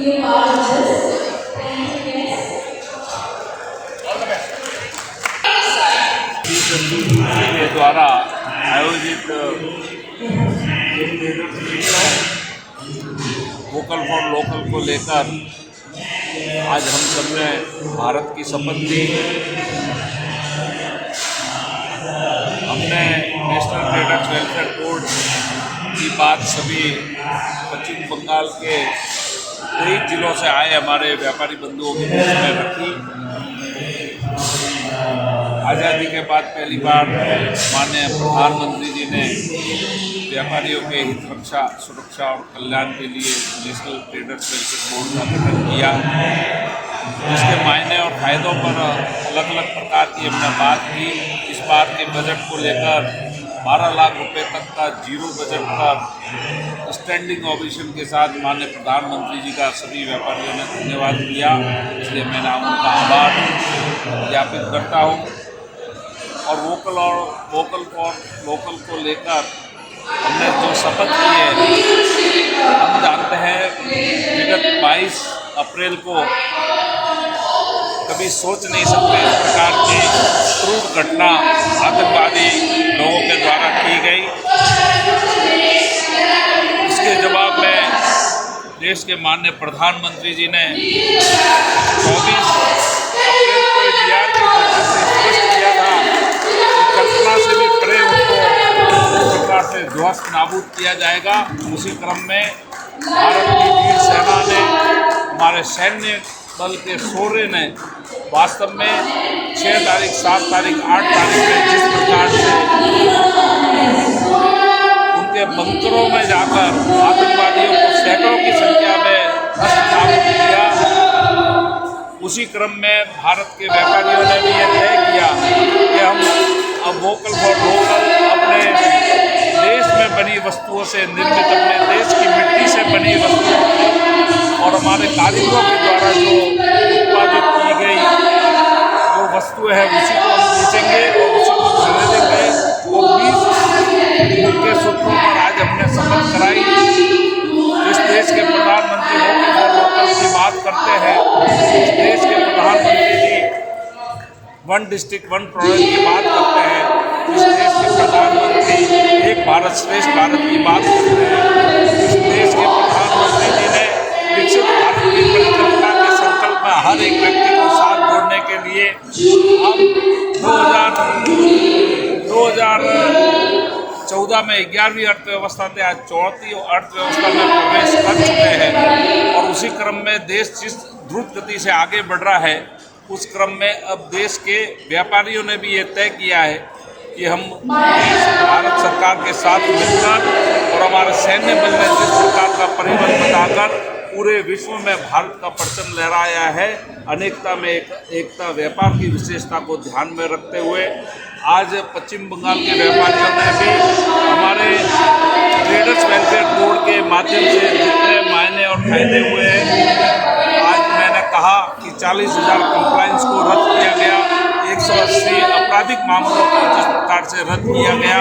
के द्वारा आयोजित वोकल फॉर लोकल को लेकर आज हम सब ने भारत की शपथ ली। हमने नेशनल ट्रेडर्स वेलफेयर बोर्ड की बात सभी पश्चिम बंगाल के 23 जिलों से आए हमारे व्यापारी बंधुओं के बीच में रखी। आज़ादी के बाद पहली बार माननीय प्रधानमंत्री जी ने व्यापारियों के हित रक्षा, सुरक्षा और कल्याण के लिए नेशनल ट्रेडर्स वेलफेयर बोर्ड का गठन किया, जिसके मायने और फायदों पर अलग अलग प्रकार की हमने बात की। इस बार के बजट को लेकर 12 लाख रुपए तक का जीरो बजट पर स्टैंडिंग ओवेशन के साथ माननीय प्रधानमंत्री जी का सभी व्यापारियों ने धन्यवाद किया, इसलिए मैं उनका आभार ज्ञापित करता हूँ। और वोकल फॉर लोकल को लेकर हमने जो शपथ ली है, हम जानते हैं विगत 22 अप्रैल को कभी सोच नहीं सकते इस प्रकार की क्रूर घटना आतंकवादी लोगों के द्वारा की गई। इसके जवाब में देश के माननीय प्रधानमंत्री जी ने 24 अप्रैल को बिहार की घटना से स्पष्ट किया था कि कल्पना से भी परे उनको इस प्रकार से ध्वस्त नाबूद किया जाएगा। उसी क्रम में भारत की वीर सेना ने, हमारे सैन्य बल के शौर्य ने वास्तव में 6 तारीख, 7 तारीख, 8 तारीख में जिस प्रकार से उनके बंकरों में जाकर आतंकवादियों को सैकड़ों की संख्या में नाबूद किया, उसी क्रम में भारत के व्यापारियों ने भी यह तय किया कि हम अब वोकल फॉर लोकल अपने देश में बनी वस्तुओं से निर्मित, अपने देश की मिट्टी से बनी वस्तुओं और हमारे कारीगरों के द्वारा जो उत्पादित की गई जो वस्तुएं हैं उसी को हम बेचेंगे और उसी को खरीदेंगे। वो 20 के सूत्रों पर आज हमने शपथ कराई। इस देश के प्रधानमंत्री वोकल फॉर लोकल की बात करते हैं, इस देश के प्रधानमंत्री जी वन डिस्ट्रिक्ट वन प्रोडक्ट की बात करते हैं, इस देश के प्रधानमंत्री एक भारत श्रेष्ठ भारत की बात करते हैं। इस देश के प्रधानमंत्री जी ने विकसित भारत की परिकल्पना के संकल्प में हर एक व्यक्ति को साथ जोड़ने के लिए हम 2014 में 11वीं अर्थव्यवस्था थे, आज 4वीं अर्थव्यवस्था में प्रवेश कर चुके हैं। और उसी क्रम में देश जिस द्रुत गति से आगे बढ़ रहा है, उस क्रम में अब देश के व्यापारियों ने भी ये तय किया है कि हम भारत सरकार के साथ मिलकर और हमारे सैन्य बल ने जिस प्रकार का परिबल बताकर पूरे विश्व में भारत का परचम लहराया है, अनेकता में एकता, व्यापार की विशेषता को ध्यान में रखते हुए आज पश्चिम बंगाल के व्यापारियों ने भी हमारे ट्रेडर्स वेलफेयर बोर्ड के माध्यम से जितने मायने और फायदे हुए हैं, आज मैंने कहा कि 40,000 कंप्लाइंस को रद्द किया गया, 180 आपराधिक मामलों को जिस प्रकार से रद्द किया गया,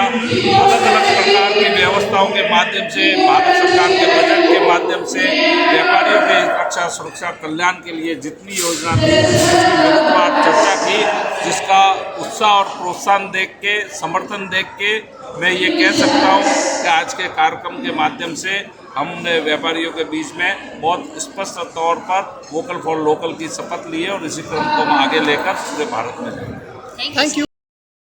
अलग अलग प्रकार की व्यवस्थाओं के माध्यम से, भारत सरकार के बजट के माध्यम से व्यापारियों के रक्षा, सुरक्षा, कल्याण के लिए जितनी योजना थी उसकी विस्तृत चर्चा की, जिसका उत्साह और प्रोत्साहन देख के, समर्थन देख के मैं ये कह सकता हूँ कि आज के कार्यक्रम के माध्यम से हमने व्यापारियों के बीच में बहुत स्पष्ट तौर पर वोकल फॉर लोकल की शपथ ली है और इसी क्रम को हम आगे लेकर पूरे भारत में जाएंगे। Thank you.